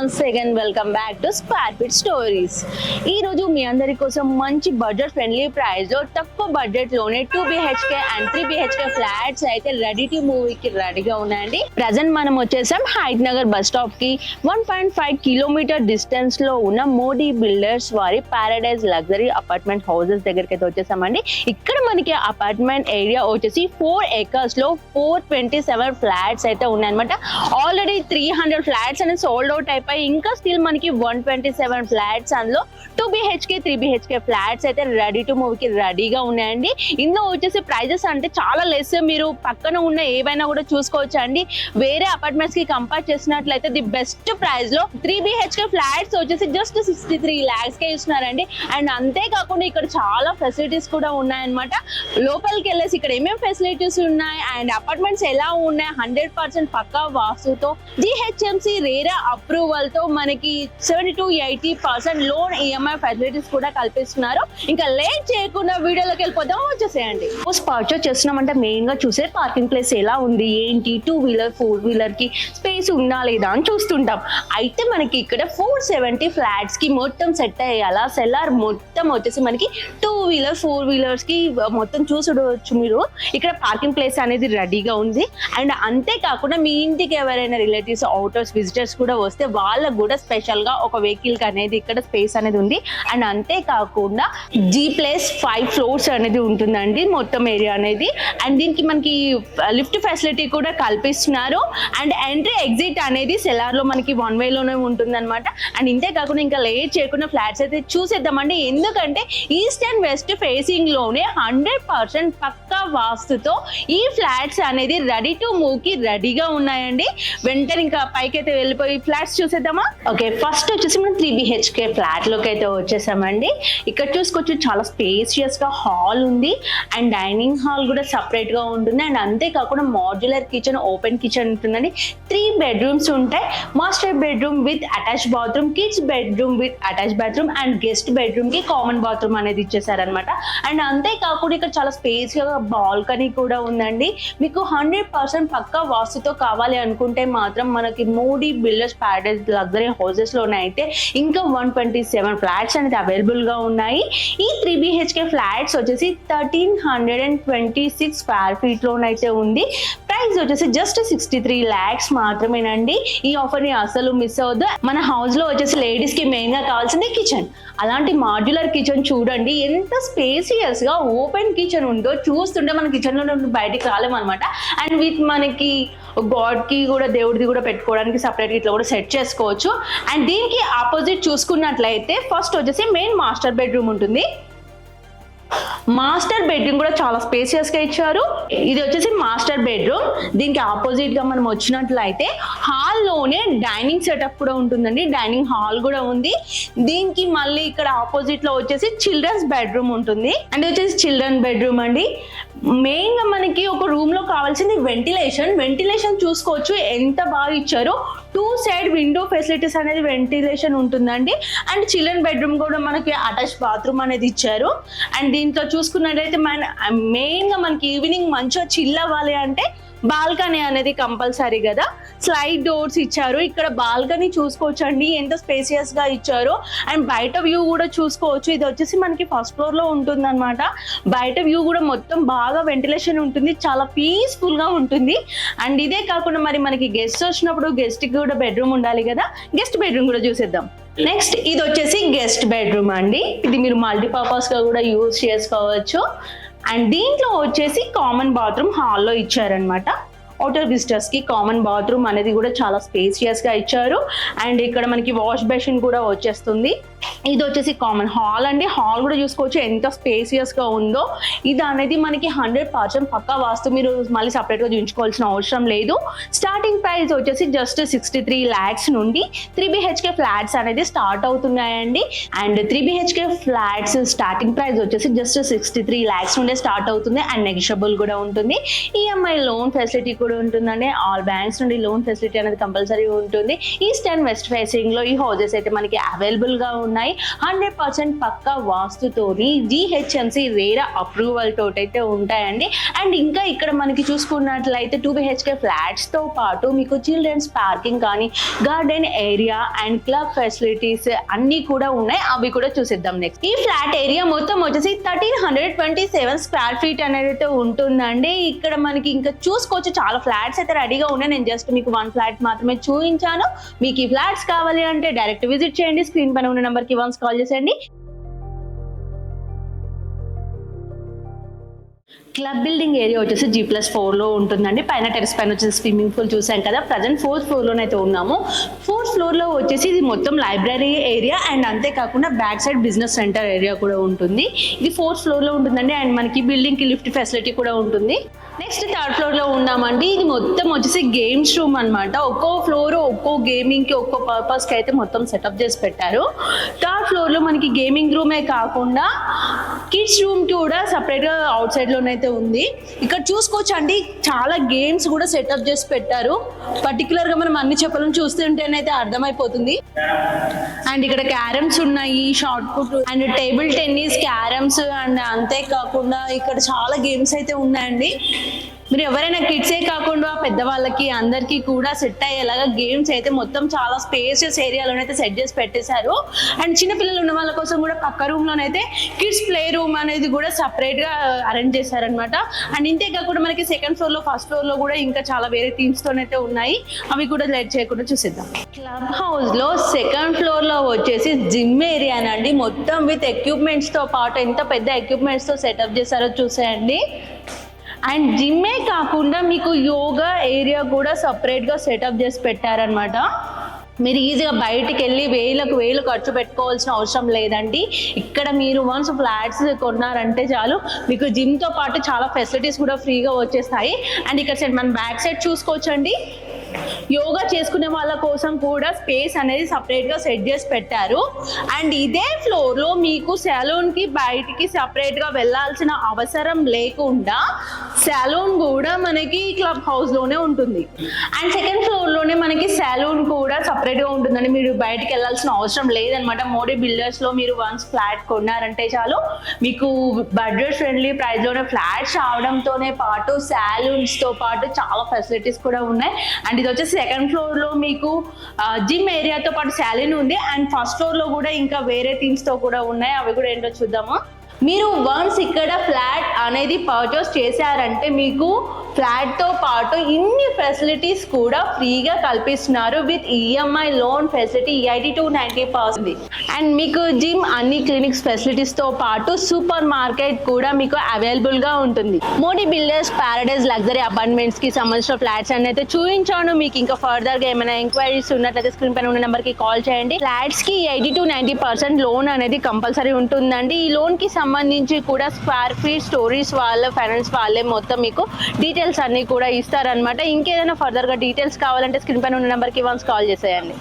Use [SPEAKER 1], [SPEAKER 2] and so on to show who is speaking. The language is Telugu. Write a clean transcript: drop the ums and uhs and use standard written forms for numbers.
[SPEAKER 1] Once again welcome back to square feet stories. ఈ రోజు మీ అందరి కోసం మంచి బడ్జెట్ ఫ్రెండ్లీ ప్రైస్ లో తక్కువ బడ్జెట్ లోనే 2 BHK అండ్ 3 BHK ఫ్లాట్స్ అయితే రెడీ టు మూవ్ కి రెడీగా ఉన్నాయండి. ప్రజెంట్ మనం వచ్చేసాం హైట్ నగర్ బస్ స్టాప్ కి 1.5 కిలోమీటర్ డిస్టెన్స్ లో ఉన్న మోడీ బిల్డర్స్ వారి పారాడైజ్ లగ్జరీ అపార్ట్మెంట్ హౌసెస్ దగ్గరికి అయితే వచ్చేసామండి. ఇక్కడ మనకి అపార్ట్మెంట్ ఏరియా వచ్చేసి 4 acres లో 427 ఫ్లాట్స్ అయితే ఉన్నాయన్నమాట. ఆల్రెడీ 300 ఫ్లాట్స్ అనేది సోల్డ్ అవుట్ అయిపోయి ఇంకా స్టిల్ మనకి 127 ఫ్లాట్స్ అందులో 2 BHK 3 BHK ఫ్లాట్స్ అయితే రెడీ టు మూవ్ కి రెడీగా ఉన్నాయండి. ఇందులో వచ్చేసి ప్రైజెస్ అంటే చాలా లెస్, మీరు పక్కన ఉన్న ఏవైనా కూడా చూసుకోవచ్చు అండి. వేరే అపార్ట్మెంట్స్ కి కంపేర్ చేసినట్లయితే ది బెస్ట్ ప్రైస్ లో 3 BHK ఫ్లాట్స్ వచ్చేసి జస్ట్ 63 lakhs కే ఇస్తున్నారండి. అండ్ అంతేకాకుండా ఇక్కడ చాలా ఫెసిలిటీస్ కూడా ఉన్నాయన్నమాట. లోపలికి వెళ్ళేసి ఇక్కడ ఏమేమి ఫెసిలిటీస్ ఉన్నాయి అండ్ అపార్ట్మెంట్స్ ఎలా ఉన్నాయి 100% పక్కా వాస్తుతో GHMC రేరా అప్రూవల్ తో మనకి 70 to 80% లోన్ EMI ఫెసిలిటీస్ కూడా కల్పిస్తున్నారు. ఇంకా లేట్ చేయకుండా వీడియోలోకి వెళ్ళిపోదాం, వచ్చేసేయండి. పర్చేస్ చేస్తున్నామంటే మెయిన్ గా చూసే పార్కింగ్ ప్లేస్ ఎలా ఉంది ఏంటి, 2 వీలర్ 4 వీలర్ కి స్పేస్ ఉందా లేదా అని చూస్తుంటాం. అయితే మనకి ఇక్కడ 470 ఫ్లాట్స్ కి మొత్తం సెట్ అయ్యేలా సెల్లార్ మొత్తం వచ్చేసి మనకి 2 వీలర్ 4 వీలర్స్ కి మొత్తం చూసుకోవచ్చు. మీరు ఇక్కడ పార్కింగ్ ప్లేస్ అనేది రెడీగా ఉంది. అండ్ అంతేకాకుండా మీ ఇంటికి ఎవరైనా రిలేటివ్స్ అవుటర్స్ విజిటర్స్ కూడా వస్తే వాళ్ళకు కూడా స్పెషల్ గా ఒక వెహికల్ కి అనేది ఇక్కడ స్పేస్ అనేది ఉంది. అండ్ అంతేకాకుండా G+5 ఫ్లోర్స్ అనేది ఉంటుందండి మొత్తం ఏరియా అనేది. అండ్ దీనికి మనకి లిఫ్ట్ ఫెసిలిటీ కూడా కల్పిస్తున్నారు. అండ్ ఎంట్రీ ఎగ్జిట్ అనేది సెల్లార్ లో మనకి 1 way లోనే ఉంటుంది అనమాట. అండ్ ఇంతే కాకుండా ఇంకా లేట్ చేయకుండా ఫ్లాట్స్ అయితే చూసేద్దామండి. ఎందుకంటే ఈస్ట్ అండ్ వెస్ట్ ఫేసింగ్ లోనే 100% పక్కా వాస్తుతో ఈ ఫ్లాట్స్ అనేది రెడీ టు మూవ్ కి రెడీగా ఉన్నాయండి. వెంటనే ఇంకా పైకి అయితే వెళ్ళిపోయి ఫ్లాట్స్ చూసేద్దామా. ఓకే, ఫస్ట్ వచ్చేసి మనం 3 BHK ఫ్లాట్ లోకి అయితే వచ్చేసామండి. ఇక్కడ చూసుకోవచ్చు చాలా స్పేసియస్ గా హాల్ ఉంది అండ్ డైనింగ్ హాల్ కూడా సపరేట్ గా ఉంటుంది. అండ్ అంతేకాకుండా మాడ్యులర్ కిచెన్ ఓపెన్ కిచెన్ ఉంటుందండి. 3 bedrooms ఉంటాయి. Master bedroom with attach bathroom, kids bedroom with attach bathroom and guest bedroom కి కామన్ బాత్రూమ్ అనేది ఇచ్చేసారనమాట. అండ్ అంతేకాకుండా ఇక్కడ చాలా స్పేస్ గా బాల్కనీ కూడా ఉందండి. మీకు 100% పక్కా వాస్తుతో కావాలి అనుకుంటే మాత్రం మనకి Modi builders paradise luxury houses లోనే అయితే ఇంకా 127 ఫ్లాట్స్ అనేది అవైలబుల్ గా ఉన్నాయి. ఈ 3 BHK ఫ్లాట్స్ వచ్చేసి 1326 స్క్వేర్ ఫీట్ లోనైతే ఉంది. ప్రైస్ వచ్చేసి జస్ట్ 63 lakhs మాత్రమేనండి. ఈ ఆఫర్ ని అసలు మిస్ అవ్వద్దు. మన హౌస్ లో వచ్చేసి లేడీస్ కి మెయిన్ గా కావాల్సింది కిచెన్. అలాంటి మాడ్యులర్ కిచెన్ చూడండి ఎంత స్పేసియస్ గా ఓపెన్ కిచెన్ ఉందో, చూస్తుంటే మన కిచెన్ లో నుండి బయటికి రాలేమన్నమాట. అండ్ విత్ మనకి గాడ్ కి కూడా దేవుడిది కూడా పెట్టుకోవడానికి సపరేట్ ఇట్లా కూడా సెట్ చేసుకోవచ్చు. అండ్ దీనికి ఆపోజిట్ చూసుకున్నట్లయితే ఫస్ట్ వచ్చేసి మెయిన్ మాస్టర్ బెడ్రూమ్ ఉంటుంది. మాస్టర్ బెడ్రూమ్ కూడా చాలా స్పేసియస్ గా ఇచ్చారు. ఇది వచ్చేసి మాస్టర్ బెడ్రూమ్. దీనికి ఆపోజిట్ గా మనం వచ్చినట్లయితే హాల్ లోనే డైనింగ్ సెటప్ కూడా ఉంటుందండి. డైనింగ్ హాల్ కూడా ఉంది. దీనికి మళ్ళీ ఇక్కడ ఆపోజిట్ లో వచ్చేసి చిల్డ్రన్స్ బెడ్రూమ్ ఉంటుంది. అండ్ వచ్చేసి చిల్డ్రన్ బెడ్రూమ్ అండి. మెయిన్ గా మనకి ఒక రూమ్ లో కావాల్సింది వెంటిలేషన్ చూసుకోవచ్చు ఎంత బాగా ఇచ్చారో. 2 side విండో ఫెసిలిటీస్ అనేది వెంటిలేషన్ ఉంటుందండి. అండ్ చిల్డ్రన్ బెడ్రూమ్ కూడా మనకి అటాచ్ బాత్రూమ్ అనేది ఇచ్చారు. అండ్ దీంట్లో చూసుకున్నట్టయితే మెయిన్ గా మనకి ఈవినింగ్ మంచిగా చిల్ అవ్వాలి అంటే బాల్కనీ అనేది కంపల్సరీ కదా. స్లైడ్ డోర్స్ ఇచ్చారు. ఇక్కడ బాల్కనీ చూసుకోవచ్చు అండి ఎంత స్పేసియస్ గా ఇచ్చారు. అండ్ బయట వ్యూ కూడా చూసుకోవచ్చు. ఇది వచ్చేసి మనకి ఫస్ట్ ఫ్లోర్ లో ఉంటుంది అనమాట. బయట వ్యూ కూడా మొత్తం బాగా వెంటిలేషన్ ఉంటుంది, చాలా పీస్ఫుల్ గా ఉంటుంది. అండ్ ఇదే కాకుండా మరి మనకి గెస్ట్ వచ్చినప్పుడు గెస్ట్ కి కూడా బెడ్రూమ్ ఉండాలి కదా. గెస్ట్ బెడ్రూమ్ కూడా చూసేద్దాం. నెక్స్ట్ ఇది వచ్చేసి గెస్ట్ బెడ్రూమ్ అండి. ఇది మీరు మల్టీపర్పస్ గా కూడా యూజ్ చేసుకోవచ్చు. అండ్ దీంట్లో వచ్చేసి కామన్ బాత్రూమ్ హాల్లో ఇచ్చారనమాట. అవుటర్ విజిటర్స్ కి కామన్ బాత్రూమ్ అనేది కూడా చాలా స్పేసియస్ గా ఇచ్చారు. అండ్ ఇక్కడ మనకి వాష్ బేసిన్ కూడా వచ్చేస్తుంది. ఇది వచ్చేసి కామన్ హాల్ అండి. హాల్ కూడా చూసుకోవచ్చు ఎంత స్పేసియస్ గా ఉందో. ఇది అనేది మనకి 100% పక్కా వాస్తు, మీరు మళ్ళీ సపరేట్ గా చూపించుకోవాల్సిన అవసరం లేదు. స్టార్టింగ్ ప్రైస్ వచ్చేసి జస్ట్ 63 lakhs నుండి 3 BHK ఫ్లాట్స్ అనేది స్టార్ట్ అవుతున్నాయండి. And 3 BHK flats starting price వచ్చేసి జస్ట్ 63 lakhs నుండి స్టార్ట్ అవుతుంది. అండ్ నెగిషియబుల్ కూడా ఉంటుంది. EMI లోన్ ఫెసిలిటీ కూడా ఉంటుందండి. ఆల్ బ్యాంక్స్ నుండి లోన్ ఫెసిలిటీ అనేది కంపల్సరీ ఉంటుంది. ఈస్ట్ అండ్ వెస్ట్ ఫేసింగ్ లో ఈ హౌసెస్ అయితే మనకి అవైలబుల్ గా ఉన్నాయి. 100% పక్కా వాస్తుతోని జిహెచ్ఎంసి రేరా అప్రూవల్ తోటైతే ఉంటాయండి. అండ్ ఇంకా ఇక్కడ మనకి చూసుకున్నట్లయితే 2 BHK ఫ్లాట్స్ తో పాటు మీకు చిల్డ్రన్స్ పార్కింగ్ కానీ, garden area and club facilities అన్ని కూడా ఉన్నాయి. అవి కూడా చూసిద్దాం నెక్స్ట్. ఈ ఫ్లాట్ ఏరియా మొత్తం వచ్చేసి 1327 స్క్వేర్ ఫీట్ అనేది అయితే ఉంటుందండి. ఇక్కడ మనకి ఇంకా చూసుకోవచ్చు చాలా ఫ్లాట్స్ అయితే రెడీగా ఉన్నాయి. నేను జస్ట్ మీకు 1 ఫ్లాట్ మాత్రమే చూపించాను. మీకు ఈ ఫ్లాట్స్ కావాలి అంటే డైరెక్ట్ విజిట్ చేయండి. స్క్రీన్ పైన ఉన్న నెంబర్ కి వన్స్ కాల్ చేసేయండి. క్లబ్ బిల్డింగ్ ఏరియా వచ్చేసి G+4 లో ఉంటుందండి. పైన టెరెస్ పైన వచ్చేసి స్విమ్మింగ్ పూల్ చూసాం కదా. ప్రజెంట్ 4th ఫ్లోర్లోనైతే ఉన్నాము. 4th ఫ్లోర్లో వచ్చేసి ఇది మొత్తం లైబ్రరీ ఏరియా అండ్ అంతేకాకుండా back side business centre area కూడా ఉంటుంది. ఇది 4th ఫ్లోర్లో ఉంటుందండి. అండ్ మనకి బిల్డింగ్కి లిఫ్ట్ ఫెసిలిటీ కూడా ఉంటుంది. నెక్స్ట్ 3rd ఫ్లోర్లో ఉన్నామండి. ఇది మొత్తం వచ్చేసి గేమ్స్ రూమ్ అనమాట. ఒక్కో ఫ్లోర్ ఒక్కో గేమింగ్కి ఒక్కో పర్పస్కి అయితే మొత్తం సెటప్ చేసి పెట్టారు. 3rd ఫ్లోర్లో మనకి గేమింగ్ రూమే కాకుండా కిడ్స్ రూమ్ కూడా సపరేట్గా అవుట్ సైడ్లోనైతే ఉంది. ఇక్కడ చూసుకోవచ్చు అండి చాలా గేమ్స్ కూడా సెటప్ చేసి పెట్టారు. పర్టికులర్గా మనం అన్ని చెప్పలను చూస్తుంటేనైతే అర్థమైపోతుంది. అండ్ ఇక్కడ క్యారమ్స్ ఉన్నాయి, shot put and table tennis, carroms and అంతేకాకుండా ఇక్కడ చాలా గేమ్స్ అయితే ఉన్నాయండి. మీరు ఎవరైనా కిడ్సే కాకుండా పెద్దవాళ్ళకి అందరికీ కూడా సెట్ అయ్యేలాగా గేమ్స్ అయితే మొత్తం చాలా స్పేషియస్ ఏరియాలోనైతే సెట్ చేసి పెట్టేశారు. అండ్ చిన్నపిల్లలు ఉన్న వాళ్ళ కోసం కూడా పక్క రూమ్లోనైతే కిడ్స్ ప్లే రూమ్ అనేది కూడా సపరేట్గా అరేంజ్ చేశారనమాట. అండ్ ఇంతే కాకుండా మనకి 2nd ఫ్లోర్లో 1st ఫ్లోర్లో కూడా ఇంకా చాలా వేరే థీమ్స్తోనైతే ఉన్నాయి. అవి కూడా లైట్ చేయకుండా చూసేద్దాం. క్లబ్ హౌస్లో 2nd ఫ్లోర్లో వచ్చేసి జిమ్ ఏరియానండి. మొత్తం విత్ ఎక్విప్మెంట్స్తో పాటు ఎంత పెద్ద ఎక్విప్మెంట్స్తో సెటప్ చేశారో చూసేయండి. అండ్ జిమ్మే కాకుండా మీకు యోగా ఏరియా కూడా సపరేట్గా సెటప్ చేసి పెట్టారనమాట. మీరు ఈజీగా బయటికి వెళ్ళి వేలు ఖర్చు పెట్టుకోవాల్సిన అవసరం లేదండి. ఇక్కడ మీరు వన్స్ ఫ్లాట్స్ కొన్నారంటే చాలు మీకు జిమ్తో పాటు చాలా ఫెసిలిటీస్ కూడా ఫ్రీగా వచ్చేస్తాయి. అండ్ ఇక్కడ సైడ్ మనం బ్యాక్ సైడ్ చూసుకోవచ్చండి. యోగా చేసుకునే వాళ్ళ కోసం కూడా స్పేస్ అనేది సపరేట్గా సెట్ చేసి పెట్టారు. అండ్ ఇదే ఫ్లోర్లో మీకు సెలూన్కి బయటికి సపరేట్గా వెళ్ళాల్సిన అవసరం లేకుండా సెలూన్ కూడా మనకి క్లబ్ హౌస్లోనే ఉంటుంది. అండ్ 2nd ఫ్లోర్లోనే మనకి సెలూన్ కూడా సపరేట్గా ఉంటుందండి. మీరు బయటికి వెళ్ళాల్సిన అవసరం లేదనమాట. మోడీ బిల్డర్స్లో మీరు వన్స్ ఫ్లాట్ కొన్నారంటే చాలు మీకు బడ్జెట్ ఫ్రెండ్లీ ప్రైస్లోనే ఫ్లాట్స్ రావడంతోనే పాటు సెలూన్స్తో పాటు చాలా ఫెసిలిటీస్ కూడా ఉన్నాయి. అండ్ ఇది వచ్చేసి 2nd ఫ్లోర్లో మీకు జిమ్ ఏరియాతో పాటు సెలూన్ ఉంది. అండ్ 1st ఫ్లోర్లో కూడా ఇంకా వేరే థీమ్స్తో కూడా ఉన్నాయి. అవి కూడా ఏంటో చూద్దాము. మీరు వన్స్ ఇక్కడ ఫ్లాట్ అనేది పర్చేస్ చేశారంటే మీకు ఫ్లాట్తో పాటు ఇన్ని ఫెసిలిటీస్ కూడా ఫ్రీగా కల్పిస్తున్నారు. With EMI loan facility 80 to 90%. And మీకు జిమ్ అన్ని క్లినిక్స్ ఫెసిలిటీస్తో పాటు సూపర్ మార్కెట్ కూడా మీకు అవైలబుల్గా ఉంటుంది. మోడీ బిల్డర్స్ ప్యారడైజ్ లగ్జరీ అపార్ట్మెంట్స్కి సంబంధించిన ఫ్లాట్స్ అని అయితే చూపించాను. మీకు ఇంకా ఫర్దర్గా ఏమైనా ఎంక్వైరీస్ ఉన్నట్లయితే స్క్రీన్ పైన ఉన్న నెంబర్కి కాల్ చేయండి. ఫ్లాట్స్కి 80 to 90% లోన్ అనేది కంపల్సరీ ఉంటుందండి. ఈ లోన్కి సంబంధించి కూడా స్క్వేర్ ఫీట్ స్టోరీస్ వాళ్ళ ఫైనాన్స్ వాళ్ళే మొత్తం మీకు డీటెయిల్స్ అన్ని కూడా ఇస్తారనమాట. ఇంకేదైనా ఫర్దర్గా డీటెయిల్స్ కావాలంటే స్క్రీన్ పైన ఉన్న నెంబర్కి వన్స్ కాల్ చేసేయండి.